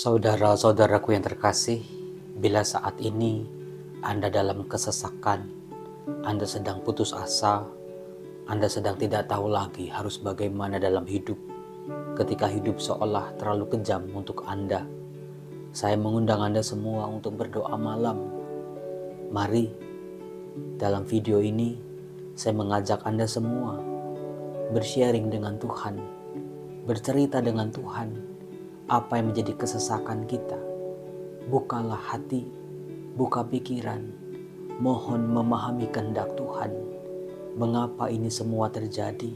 Saudara-saudaraku yang terkasih, bila saat ini Anda dalam kesesakan, Anda sedang putus asa, Anda sedang tidak tahu lagi harus bagaimana dalam hidup, ketika hidup seolah terlalu kejam untuk Anda, saya mengundang Anda semua untuk berdoa malam. Mari, dalam video ini, saya mengajak Anda semua bersharing dengan Tuhan, bercerita dengan Tuhan, apa yang menjadi kesesakan kita. Bukalah hati, buka pikiran, mohon memahami kehendak Tuhan. Mengapa ini semua terjadi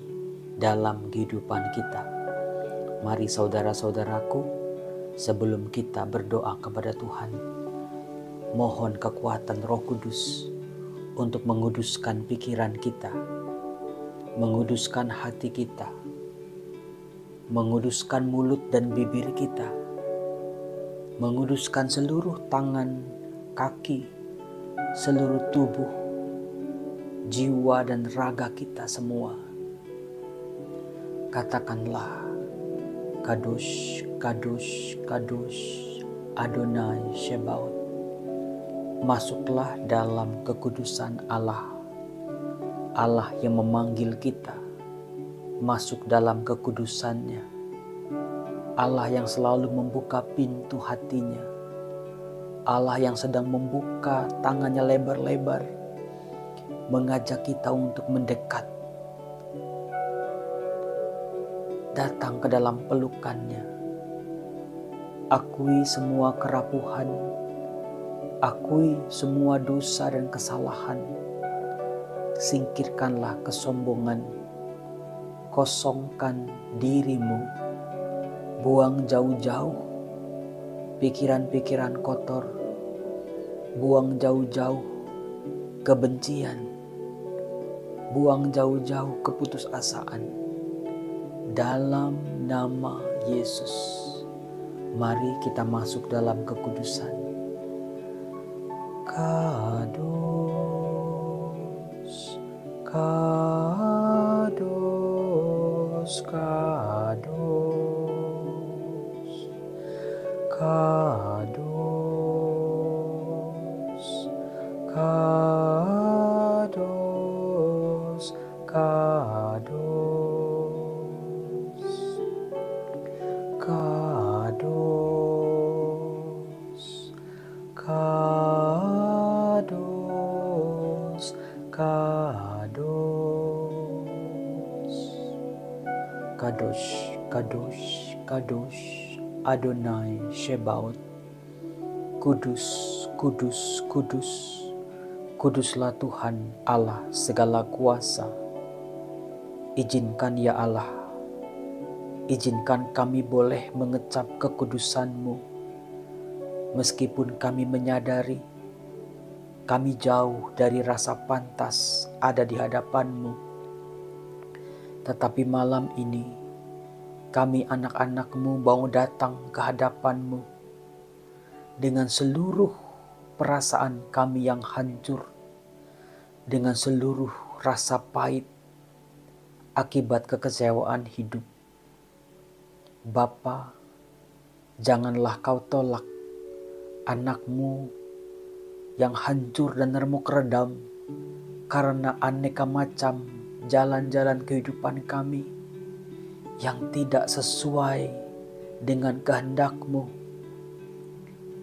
dalam kehidupan kita? Mari saudara-saudaraku, sebelum kita berdoa kepada Tuhan, mohon kekuatan Roh Kudus untuk menguduskan pikiran kita, menguduskan hati kita, menguduskan mulut dan bibir kita, menguduskan seluruh tangan, kaki, seluruh tubuh, jiwa dan raga kita semua. Katakanlah, Kadosh, Kadosh, Kadosh, Adonai Shebaot. Masuklah dalam kekudusan Allah, Allah yang memanggil kita masuk dalam kekudusannya, Allah yang selalu membuka pintu hatinya, Allah yang sedang membuka tangannya lebar-lebar, mengajak kita untuk mendekat, datang ke dalam pelukannya. Akui semua kerapuhan, akui semua dosa dan kesalahan, singkirkanlah kesombongan, kosongkan dirimu, buang jauh-jauh pikiran-pikiran kotor, buang jauh-jauh kebencian, buang jauh-jauh keputusasaan. Dalam nama Yesus, mari kita masuk dalam kekudusan. Kadosh, Kadosh, Kadosh, Kadosh, Kadosh, Kadosh, Kadosh, Kadosh, Kadosh, Kadosh, Kadosh, Adonai Shebaot. Kudus, kudus, kudus, kuduslah Tuhan Allah segala kuasa. Izinkan ya Allah, izinkan kami boleh mengecap kekudusan-Mu, meskipun kami menyadari kami jauh dari rasa pantas ada di hadapan-Mu. Tetapi malam ini kami anak-anak-Mu mau datang ke hadapan-Mu dengan seluruh perasaan kami yang hancur, dengan seluruh rasa pahit akibat kekecewaan hidup. Bapa, janganlah Kau tolak anak-Mu yang hancur dan remuk redam karena aneka macam jalan-jalan kehidupan kami yang tidak sesuai dengan kehendak-Mu.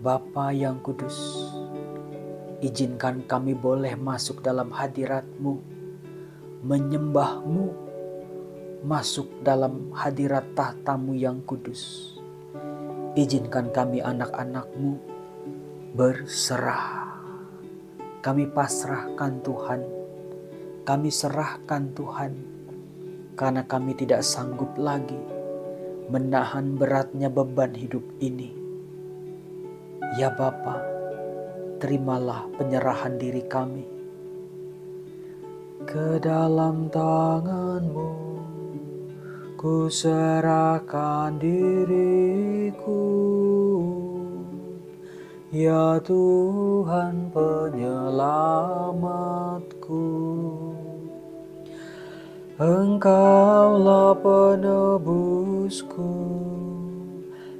Bapa yang kudus, izinkan kami boleh masuk dalam hadirat-Mu, menyembah-Mu, masuk dalam hadirat tahta-Mu yang kudus. Izinkan kami anak-anak-Mu berserah. Kami pasrahkan Tuhan, kami serahkan Tuhan, karena kami tidak sanggup lagi menahan beratnya beban hidup ini. Ya Bapa, terimalah penyerahan diri kami. Ke dalam tangan-Mu ku serahkan diriku, ya Tuhan penyelamatku. Engkaulah penebusku,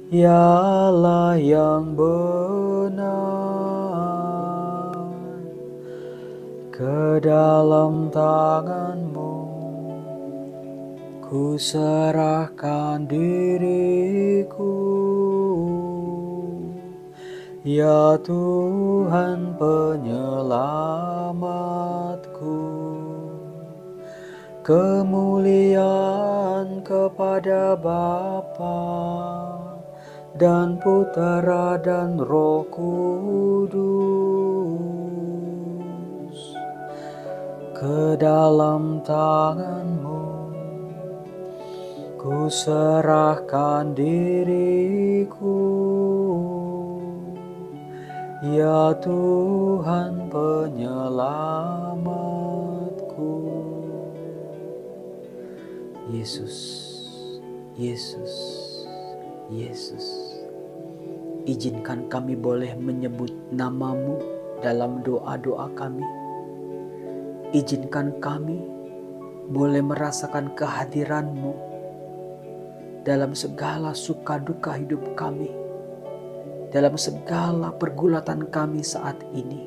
Ya Allah yang benar, ke dalam tangan-Mu ku serahkan diriku. Ya Tuhan penyelamatku, kemuliaan kepada Bapa dan Putera dan Roh Kudus. Ke dalam tangan-Mu ku serahkan diriku. Ya Tuhan penyelamatku. Yesus, Yesus, Yesus, izinkan kami boleh menyebut nama-Mu dalam doa-doa kami. Izinkan kami boleh merasakan kehadiran-Mu dalam segala suka duka hidup kami, dalam segala pergulatan kami saat ini.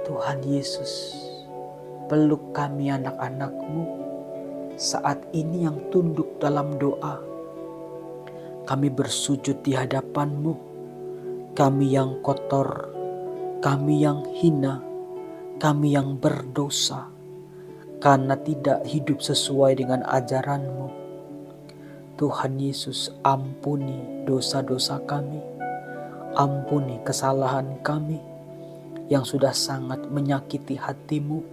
Tuhan Yesus, peluk kami anak-anak-Mu saat ini yang tunduk dalam doa. Kami bersujud di hadapan-Mu, kami yang kotor, kami yang hina, kami yang berdosa, karena tidak hidup sesuai dengan ajaran-Mu. Tuhan Yesus, ampuni dosa-dosa kami, ampuni kesalahan kami yang sudah sangat menyakiti hati-Mu.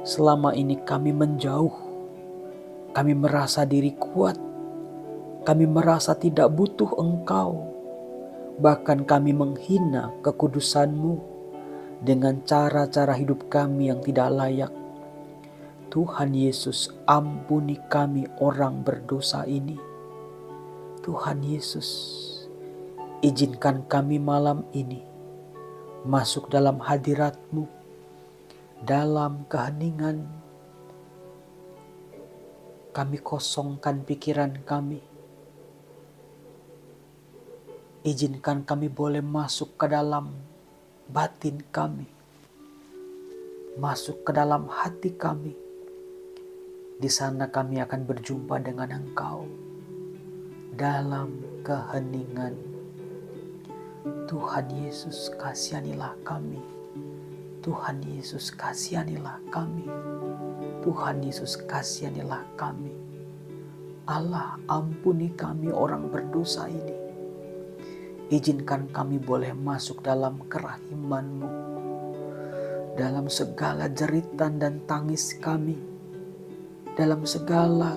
Selama ini kami menjauh, kami merasa diri kuat, kami merasa tidak butuh Engkau, bahkan kami menghina kekudusan-Mu dengan cara-cara hidup kami yang tidak layak. Tuhan Yesus, ampuni kami orang berdosa ini. Tuhan Yesus, izinkan kami malam ini masuk dalam hadirat-Mu, dalam keheningan. Kami kosongkan pikiran kami. Izinkan kami boleh masuk ke dalam batin kami, masuk ke dalam hati kami. Di sana kami akan berjumpa dengan Engkau dalam keheningan. Tuhan Yesus, kasihanilah kami. Tuhan Yesus, kasihanilah kami. Tuhan Yesus, kasihanilah kami. Allah, ampuni kami orang berdosa ini. Izinkan kami boleh masuk dalam kerahiman-Mu, dalam segala jeritan dan tangis kami, dalam segala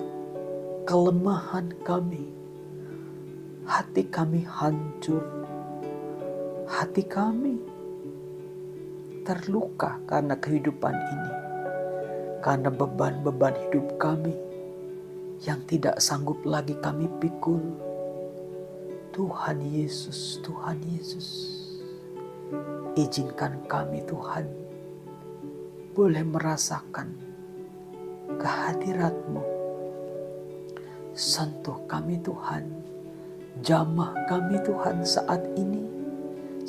kelemahan kami. Hati kami hancur, hati kami terluka karena kehidupan ini, karena beban-beban hidup kami yang tidak sanggup lagi kami pikul. Tuhan Yesus, Tuhan Yesus, izinkan kami Tuhan boleh merasakan kehadirat-Mu. Sentuh kami Tuhan, jamah kami Tuhan saat ini,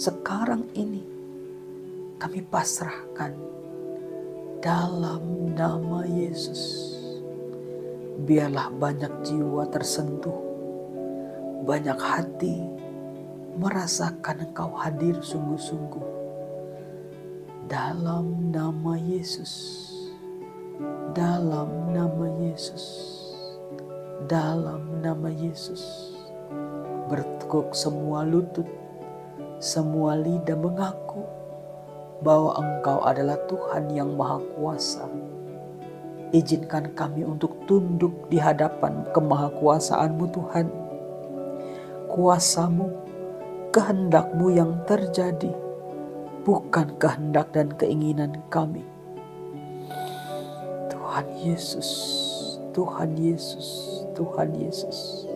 sekarang ini. Kami pasrahkan dalam nama Yesus. Biarlah banyak jiwa tersentuh, banyak hati merasakan Engkau hadir sungguh-sungguh. Dalam nama Yesus, dalam nama Yesus, dalam nama Yesus. Bertekuk semua lutut, semua lidah mengaku bahwa Engkau adalah Tuhan yang Maha Kuasa. Izinkan kami untuk tunduk di hadapan kemahakuasaan-Mu Tuhan. Kuasa-Mu, kehendak-Mu yang terjadi, bukan kehendak dan keinginan kami. Tuhan Yesus, Tuhan Yesus, Tuhan Yesus.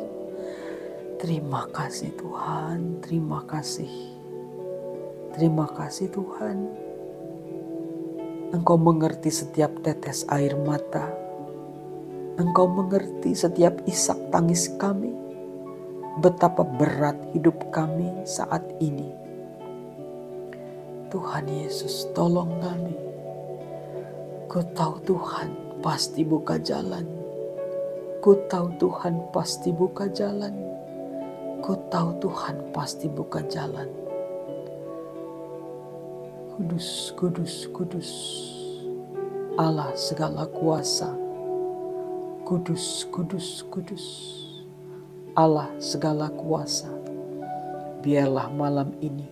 Terima kasih Tuhan, terima kasih. Terima kasih Tuhan. Engkau mengerti setiap tetes air mata. Engkau mengerti setiap isak tangis kami. betapa berat hidup kami saat ini. Tuhan Yesus, tolong kami. Ku tahu Tuhan pasti buka jalan. Ku tahu Tuhan pasti buka jalan. Ku tahu Tuhan pasti buka jalan. Kudus, kudus, kudus, Allah segala kuasa. Kudus, kudus, kudus, Allah segala kuasa. Biarlah malam ini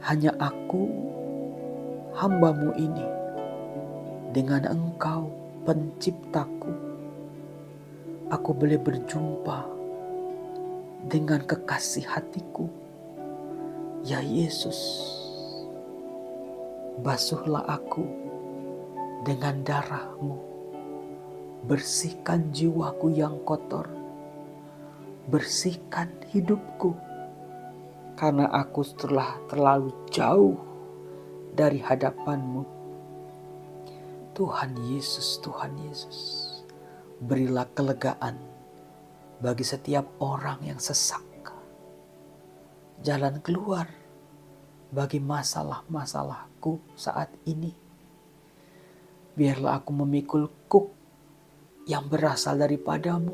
hanya aku, hamba-Mu ini, dengan Engkau penciptaku, aku boleh berjumpa dengan kekasih hatiku. Ya Yesus, basuhlah aku dengan darah-Mu, bersihkan jiwaku yang kotor, bersihkan hidupku, karena aku telah terlalu jauh dari hadapan-Mu. Tuhan Yesus, Tuhan Yesus, berilah kelegaan bagi setiap orang yang sesak, jalan keluar bagi masalah-masalahku saat ini. Biarlah aku memikul kuk yang berasal daripada-Mu.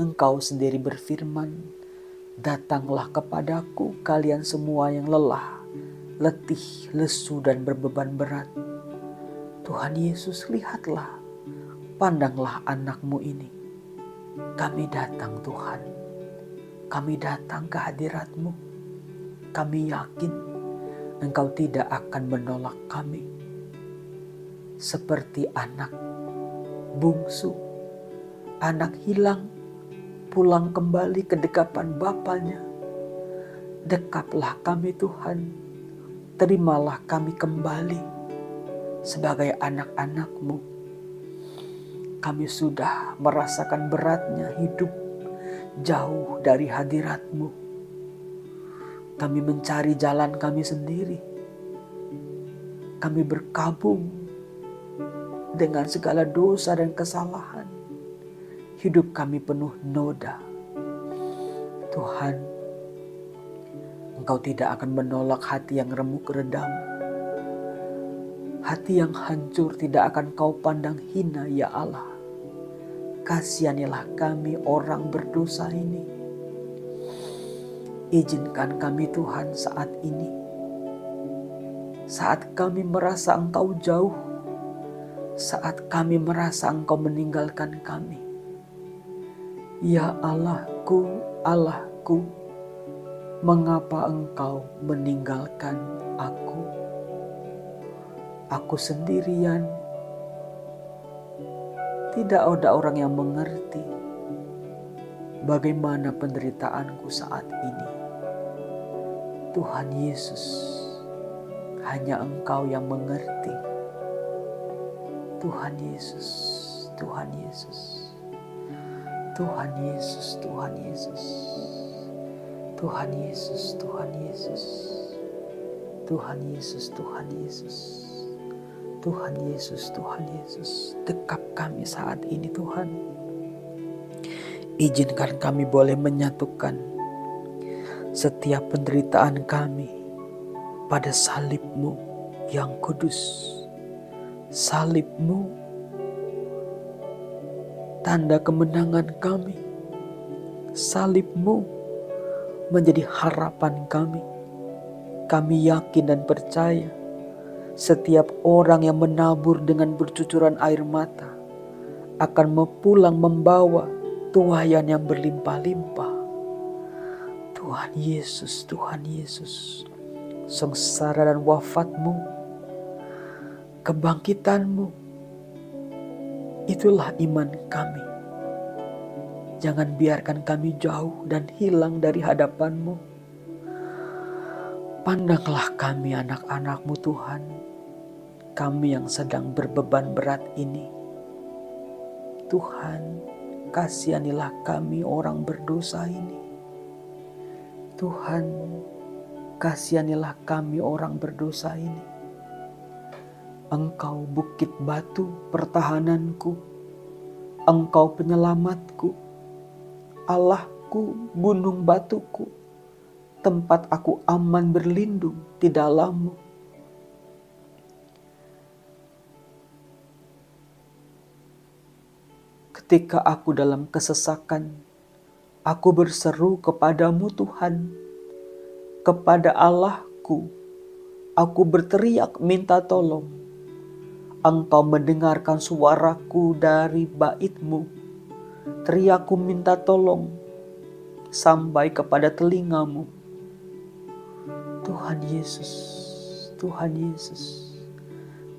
Engkau sendiri berfirman, datanglah kepadaku kalian semua yang lelah, letih, lesu dan berbeban berat. Tuhan Yesus, lihatlah, pandanglah anak-Mu ini. Kami datang Tuhan, kami datang ke hadirat-Mu. Kami yakin Engkau tidak akan menolak kami. Seperti anak bungsu, anak hilang, pulang kembali ke dekapan bapanya. Dekaplah kami Tuhan, terimalah kami kembali sebagai anak-anak-Mu. Kami sudah merasakan beratnya hidup jauh dari hadirat-Mu. Kami mencari jalan kami sendiri. Kami berkabung dengan segala dosa dan kesalahan. Hidup kami penuh noda. Tuhan, Engkau tidak akan menolak hati yang remuk redam. Hati yang hancur tidak akan Kau pandang hina, ya Allah. Kasihanilah kami orang berdosa ini. Izinkan kami Tuhan saat ini. Saat kami merasa Engkau jauh. Saat kami merasa Engkau meninggalkan kami. Ya Allahku, Allahku, mengapa Engkau meninggalkan aku? Aku sendirian. Tidak ada orang yang mengerti bagaimana penderitaanku saat ini. Tuhan Yesus, hanya Engkau yang mengerti. Tuhan Yesus, Tuhan Yesus, Tuhan Yesus, Tuhan Yesus, Tuhan Yesus, Tuhan Yesus, Tuhan Yesus, Tuhan Yesus, Tuhan Yesus, Tuhan Yesus. Dekap kami saat ini Tuhan. Izinkan kami boleh menyatukan setiap penderitaan kami pada salib-Mu yang kudus. Salib-Mu, tanda kemenangan kami. Salib-Mu menjadi harapan kami. Kami yakin dan percaya setiap orang yang menabur dengan bercucuran air mata akan pulang membawa tuaian yang berlimpah-limpah. Tuhan Yesus, Tuhan Yesus, sengsara dan wafat-Mu, kebangkitan-Mu, itulah iman kami. Jangan biarkan kami jauh dan hilang dari hadapan-Mu. Pandanglah kami anak-anak-Mu Tuhan, kami yang sedang berbeban berat ini. Tuhan, kasihanilah kami orang berdosa ini. Tuhan, kasihanilah kami orang berdosa ini. Engkau bukit batu pertahananku, Engkau penyelamatku. Allahku, gunung batuku, tempat aku aman berlindung di dalam-Mu. Ketika aku dalam kesesakan, aku berseru kepadamu Tuhan, kepada Allahku, aku berteriak minta tolong. Engkau mendengarkan suaraku dari bait-Mu. Teriakku minta tolong sampai kepada telinga-Mu. Tuhan Yesus, Tuhan Yesus,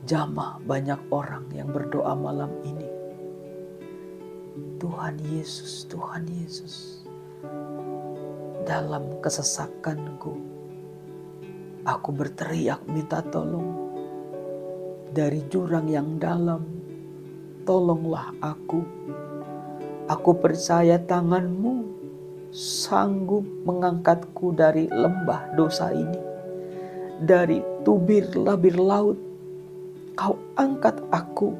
jamah banyak orang yang berdoa malam ini. Tuhan Yesus, Tuhan Yesus, dalam kesesakanku, aku berteriak minta tolong. Dari jurang yang dalam, tolonglah aku. Aku percaya tangan-Mu sanggup mengangkatku dari lembah dosa ini. Dari tubir labir laut, Kau angkat aku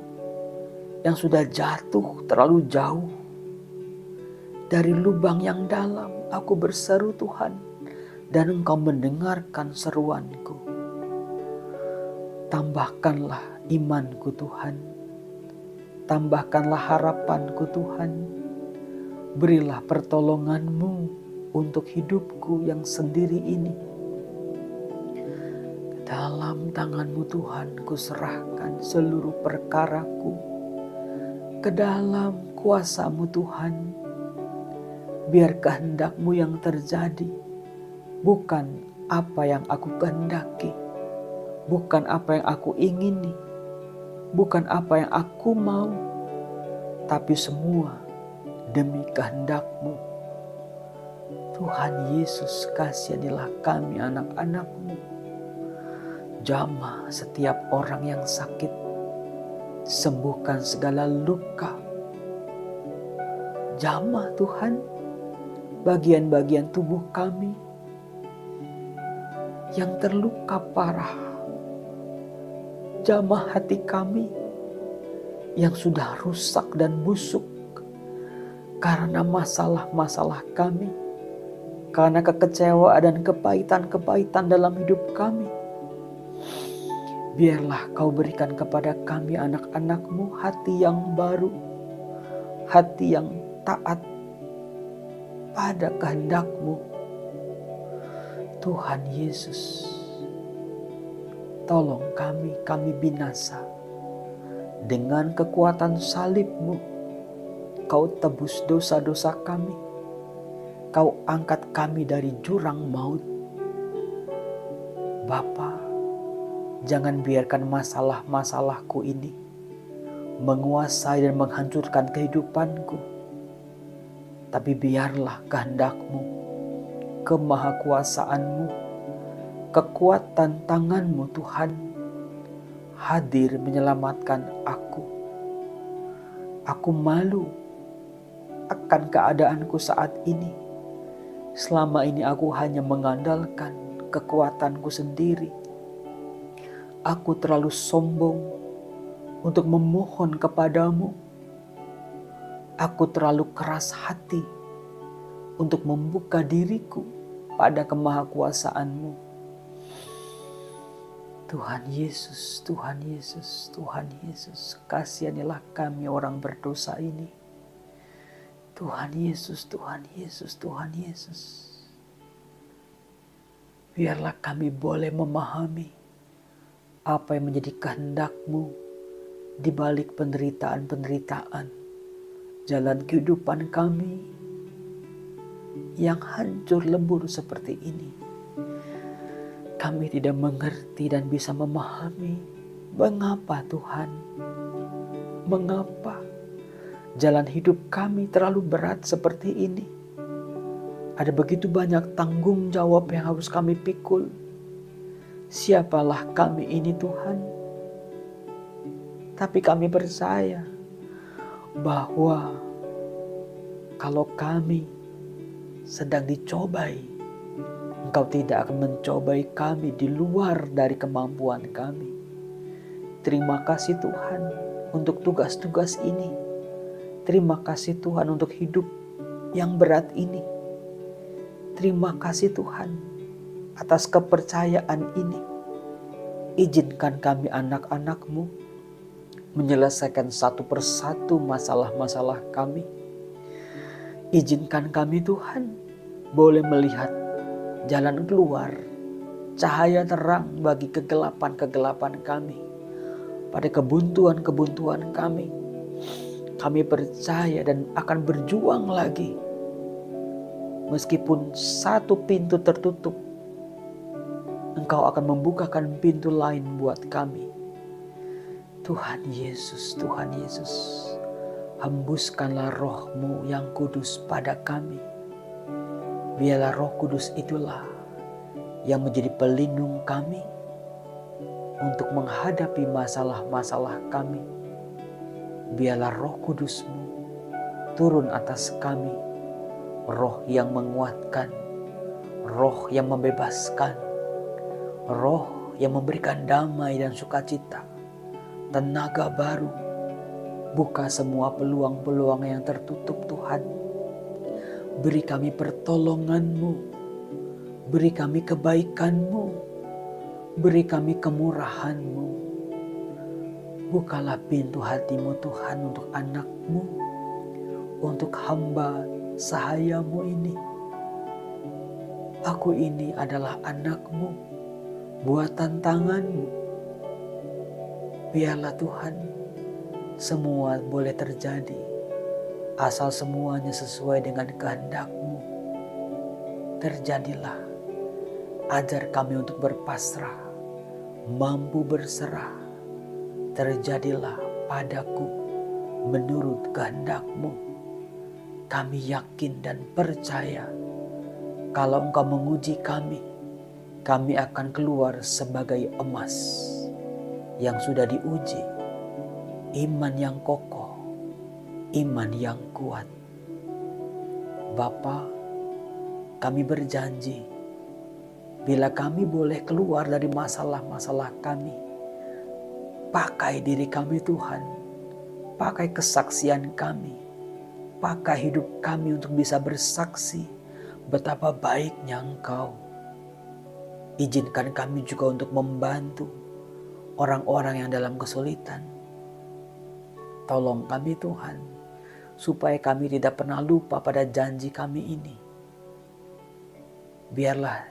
yang sudah jatuh terlalu jauh. Dari lubang yang dalam aku berseru Tuhan, dan Engkau mendengarkan seruanku. Tambahkanlah imanku Tuhan, tambahkanlah harapanku Tuhan. Berilah pertolongan-Mu untuk hidupku yang sendiri ini. Dalam tangan-Mu Tuhan, ku serahkan seluruh perkaraku. Ke dalam kuasa-Mu Tuhan, biar kehendak-Mu yang terjadi, bukan apa yang aku kehendaki, bukan apa yang aku ingini, bukan apa yang aku mau, tapi semua demi kehendak-Mu. Tuhan Yesus, kasihanilah kami anak-anak-Mu. Jamah setiap orang yang sakit, sembuhkan segala luka. Jamah Tuhan bagian-bagian tubuh kami yang terluka parah. Jamah hati kami yang sudah rusak dan busuk karena masalah-masalah kami, karena kekecewaan dan kepahitan-kepahitan dalam hidup kami. Biarlah Kau berikan kepada kami anak-anak-Mu hati yang baru, hati yang taat pada kehendak-Mu. Tuhan Yesus, tolong kami binasa. Dengan kekuatan salib-Mu, Kau tebus dosa-dosa kami. Kau angkat kami dari jurang maut. Bapa, jangan biarkan masalah-masalahku ini menguasai dan menghancurkan kehidupanku. Tapi biarlah kehendak-Mu, kemahakuasaan-Mu, kekuatan tangan-Mu Tuhan hadir menyelamatkan aku. Aku malu akan keadaanku saat ini. Selama ini aku hanya mengandalkan kekuatanku sendiri. Aku terlalu sombong untuk memohon kepadamu. Aku terlalu keras hati untuk membuka diriku pada kemahakuasaan-Mu. Tuhan Yesus, Tuhan Yesus, Tuhan Yesus, kasihanilah kami orang berdosa ini. Tuhan Yesus, Tuhan Yesus, Tuhan Yesus. Biarlah kami boleh memahami apa yang menjadi kehendak-Mu di balik penderitaan-penderitaan jalan kehidupan kami yang hancur lebur seperti ini. Kami tidak mengerti dan bisa memahami mengapa Tuhan, mengapa jalan hidup kami terlalu berat seperti ini. Ada begitu banyak tanggung jawab yang harus kami pikul. Siapalah kami ini Tuhan? Tapi kami percaya bahwa kalau kami sedang dicobai, Engkau tidak akan mencobai kami di luar dari kemampuan kami. Terima kasih Tuhan untuk tugas-tugas ini. Terima kasih Tuhan untuk hidup yang berat ini. Terima kasih Tuhan atas kepercayaan ini. Izinkan kami anak-anak-Mu menyelesaikan satu persatu masalah-masalah kami. Izinkan kami Tuhan boleh melihat jalan keluar, cahaya terang bagi kegelapan-kegelapan kami. Pada kebuntuan-kebuntuan kami, kami percaya dan akan berjuang lagi. Meskipun satu pintu tertutup, Engkau akan membukakan pintu lain buat kami. Tuhan Yesus, Tuhan Yesus, hembuskanlah Roh-Mu yang kudus pada kami. Biarlah Roh Kudus itulah yang menjadi pelindung kami untuk menghadapi masalah-masalah kami. Biarlah Roh Kudus-Mu turun atas kami, Roh yang menguatkan, Roh yang membebaskan, Roh yang memberikan damai dan sukacita, tenaga baru. Buka semua peluang-peluang yang tertutup Tuhan. Beri kami pertolongan-Mu, beri kami kebaikan-Mu, beri kami kemurahan-Mu. Bukalah pintu hati-Mu Tuhan untuk anak-Mu, untuk hamba sahayamu ini. Aku ini adalah anak-Mu, buatan tangan-Mu. Biarlah Tuhan, semua boleh terjadi, asal semuanya sesuai dengan kehendak-Mu. Terjadilah, ajar kami untuk berpasrah, mampu berserah. Terjadilah padaku menurut kehendak-Mu. Kami yakin dan percaya kalau Engkau menguji kami akan keluar sebagai emas yang sudah diuji. Iman yang kokoh, iman yang kuat. Bapa, kami berjanji, bila kami boleh keluar dari masalah-masalah kami, pakai diri kami Tuhan, pakai kesaksian kami, pakai hidup kami untuk bisa bersaksi betapa baiknya Engkau. Izinkan kami juga untuk membantu orang-orang yang dalam kesulitan. Tolong kami Tuhan, supaya kami tidak pernah lupa pada janji kami ini. Biarlah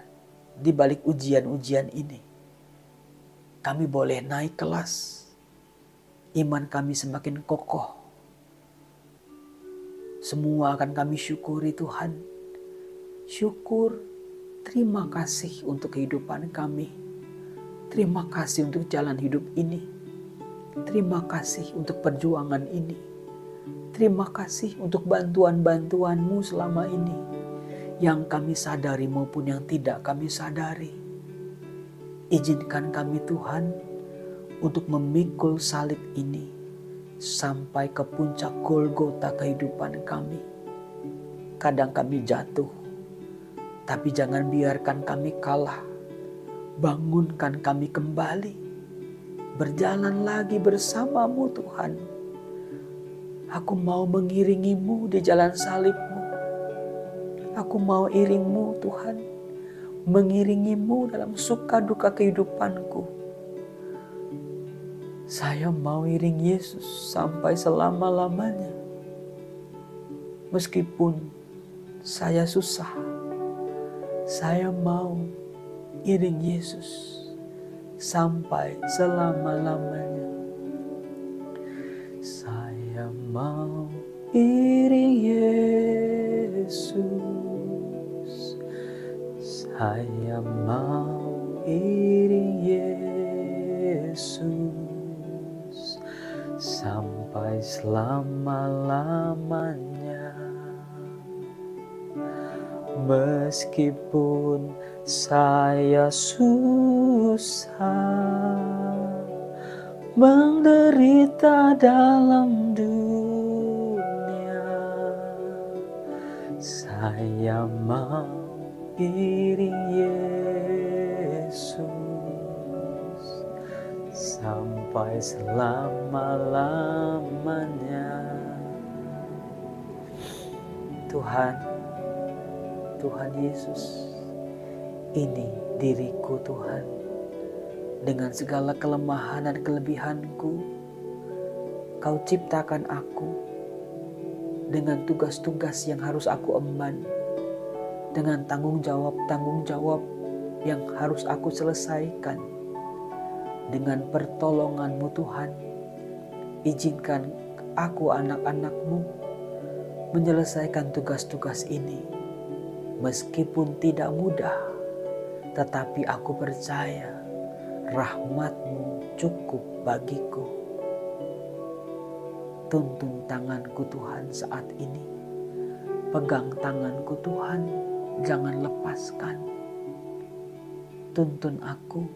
di balik ujian-ujian ini, kami boleh naik kelas. Iman kami semakin kokoh. Semua akan kami syukuri Tuhan. Syukur, terima kasih untuk kehidupan kami. Terima kasih untuk jalan hidup ini. Terima kasih untuk perjuangan ini. Terima kasih untuk bantuan-bantuan-Mu selama ini, yang kami sadari maupun yang tidak kami sadari. Izinkan kami Tuhan untuk memikul salib ini sampai ke puncak Golgota kehidupan kami. Kadang kami jatuh, tapi jangan biarkan kami kalah. Bangunkan kami kembali. Berjalan lagi bersama-Mu Tuhan. Aku mau mengiringi-Mu di jalan salib-Mu. Aku mau iring-Mu Tuhan. Mengiringi-Mu dalam suka duka kehidupanku. Saya mau iring Yesus sampai selama-lamanya. Meskipun saya susah, saya mau iring Yesus sampai selama-lamanya. Saya mau iring Yesus. Saya mau iring Yesus sampai selama-lamanya. Meskipun saya susah, menderita dalam dunia, saya mau iring Yesus sampai selama-lamanya. Tuhan, Tuhan Yesus, ini diriku Tuhan, dengan segala kelemahan dan kelebihanku, Kau ciptakan aku dengan tugas-tugas yang harus aku emban, dengan tanggung jawab yang harus aku selesaikan. Dengan pertolongan-Mu Tuhan, izinkan aku anak-anak-Mu menyelesaikan tugas-tugas ini. Meskipun tidak mudah, tetapi aku percaya rahmat-Mu cukup bagiku. Tuntun tanganku Tuhan saat ini. Pegang tanganku Tuhan, jangan lepaskan. Tuntun aku,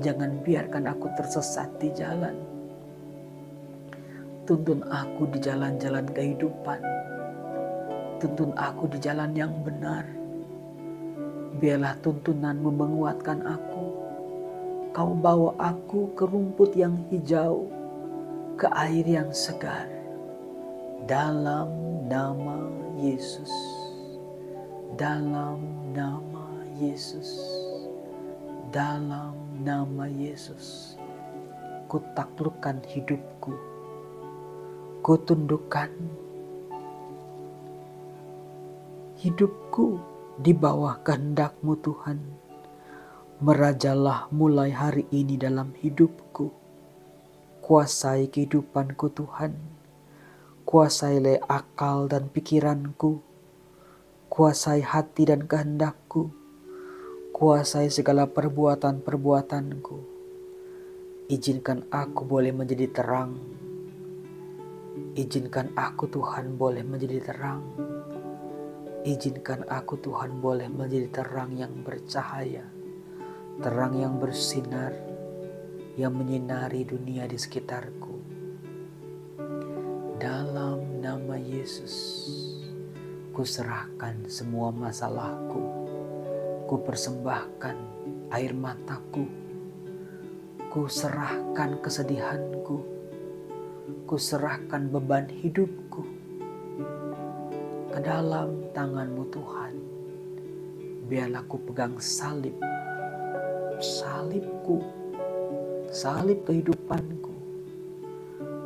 jangan biarkan aku tersesat di jalan. Tuntun aku di jalan-jalan kehidupan. Tuntun aku di jalan yang benar. Biarlah tuntunan-Mu menguatkan aku. Kau bawa aku ke rumput yang hijau, ke air yang segar. Dalam nama Yesus. Dalam nama Yesus. Dalam nama Yesus. Ku taklukkan hidupku. Ku tundukkan hidupku di bawah kehendak-Mu Tuhan. Merajalah mulai hari ini dalam hidupku. Kuasai kehidupanku Tuhan. Kuasailah akal dan pikiranku. Kuasai hati dan kehendakku. Kuasai segala perbuatan-perbuatanku. Izinkan aku boleh menjadi terang. Izinkan aku Tuhan boleh menjadi terang. Izinkan aku Tuhan boleh menjadi terang yang bercahaya. Terang yang bersinar, yang menyinari dunia di sekitarku. Dalam nama Yesus, ku serahkan semua masalahku. Ku persembahkan air mataku. Ku serahkan kesedihanku. Ku serahkan beban hidupku ke dalam tangan-Mu Tuhan. Biarlah ku pegang salibku, salib kehidupanku,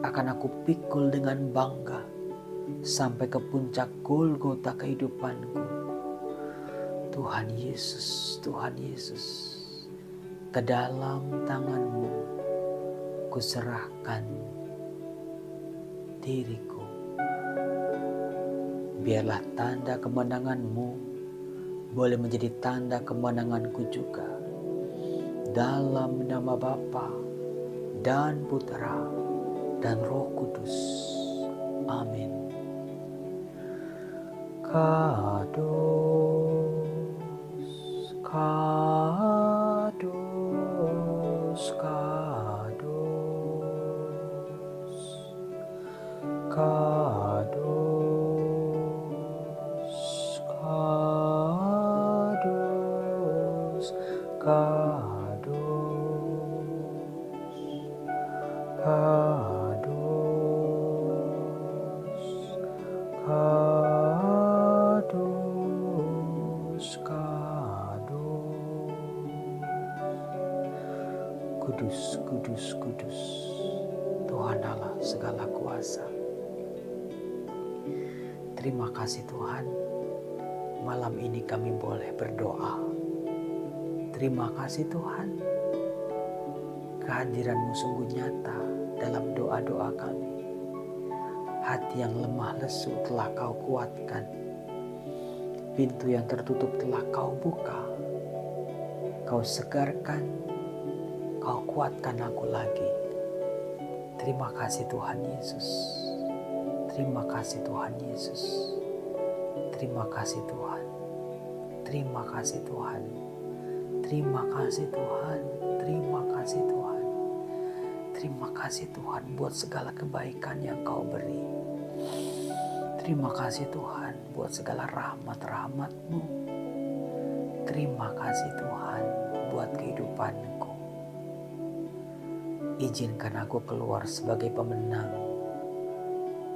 akan aku pikul dengan bangga sampai ke puncak Golgota kehidupanku. Tuhan Yesus, Tuhan Yesus, ke dalam tangan-Mu kuserahkan diriku. Biarlah tanda kemenangan-Mu boleh menjadi tanda kemenanganku juga. Dalam nama Bapa dan Putra dan Roh Kudus. Amin. Kados, kados, kados, kados, kados, kados. Kudus, kudus, kudus, Tuhan Allah segala kuasa. Terima kasih Tuhan, malam ini kami boleh berdoa. Terima kasih Tuhan, kehadiran-Mu sungguh nyata dalam doa-doa kami. Hati yang lemah lesu telah Kau kuatkan. Pintu yang tertutup telah Kau buka. Kau segarkan, Kau kuatkan aku lagi. Terima kasih Tuhan Yesus. Terima kasih Tuhan Yesus. Terima kasih Tuhan. Terima kasih Tuhan. Terima kasih Tuhan. Terima kasih Tuhan. Terima kasih Tuhan buat segala kebaikan yang Kau beri. Terima kasih Tuhan buat segala rahmat-rahmat-Mu. Terima kasih Tuhan buat kehidupanku. Izinkan aku keluar sebagai pemenang.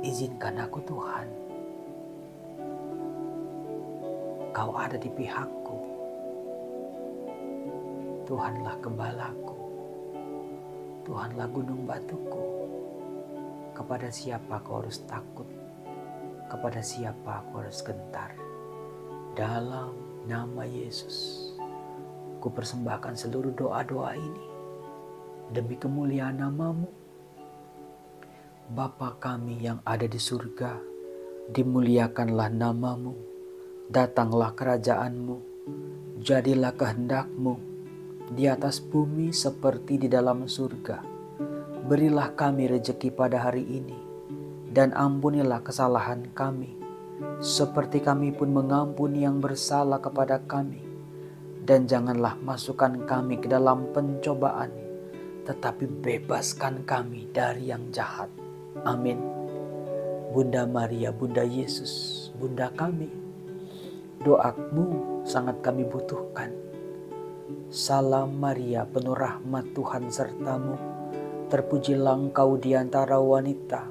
Izinkan aku Tuhan Engkau ada di pihakku. Tuhanlah gembalaku. Tuhanlah gunung batuku. Kepada siapa aku harus takut? Kepada siapa aku harus gentar? Dalam nama Yesus, ku persembahkan seluruh doa-doa ini demi kemuliaan nama-Mu. Bapa kami yang ada di surga, dimuliakanlah nama-Mu, datanglah kerajaan-Mu, jadilah kehendak-Mu di atas bumi seperti di dalam surga. Berilah kami rejeki pada hari ini, dan ampunilah kesalahan kami, seperti kami pun mengampuni yang bersalah kepada kami. Dan janganlah masukkan kami ke dalam pencobaan, tetapi bebaskan kami dari yang jahat. Amin. Bunda Maria, Bunda Yesus, Bunda kami, doa-Mu sangat kami butuhkan. Salam Maria, penuh rahmat Tuhan serta-Mu. Terpujilah Engkau di antara wanita,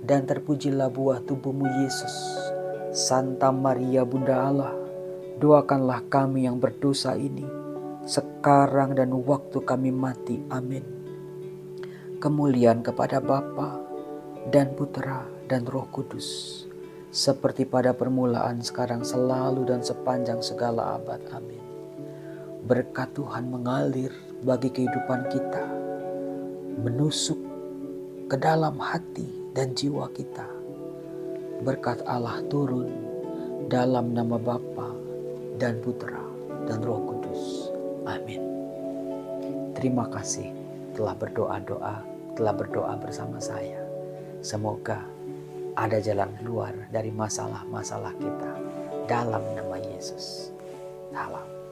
dan terpujilah buah tubuh-Mu Yesus. Santa Maria, Bunda Allah, doakanlah kami yang berdosa ini, sekarang dan waktu kami mati. Amin. Kemuliaan kepada Bapa dan Putra dan Roh Kudus, seperti pada permulaan, sekarang, selalu, dan sepanjang segala abad. Amin. Berkat Tuhan mengalir bagi kehidupan kita, menusuk ke dalam hati dan jiwa kita. Berkat Allah turun dalam nama Bapa dan Putra dan Roh Kudus. Amin. Terima kasih telah berdoa bersama saya. Semoga ada jalan keluar dari masalah-masalah kita dalam nama Yesus. Salam.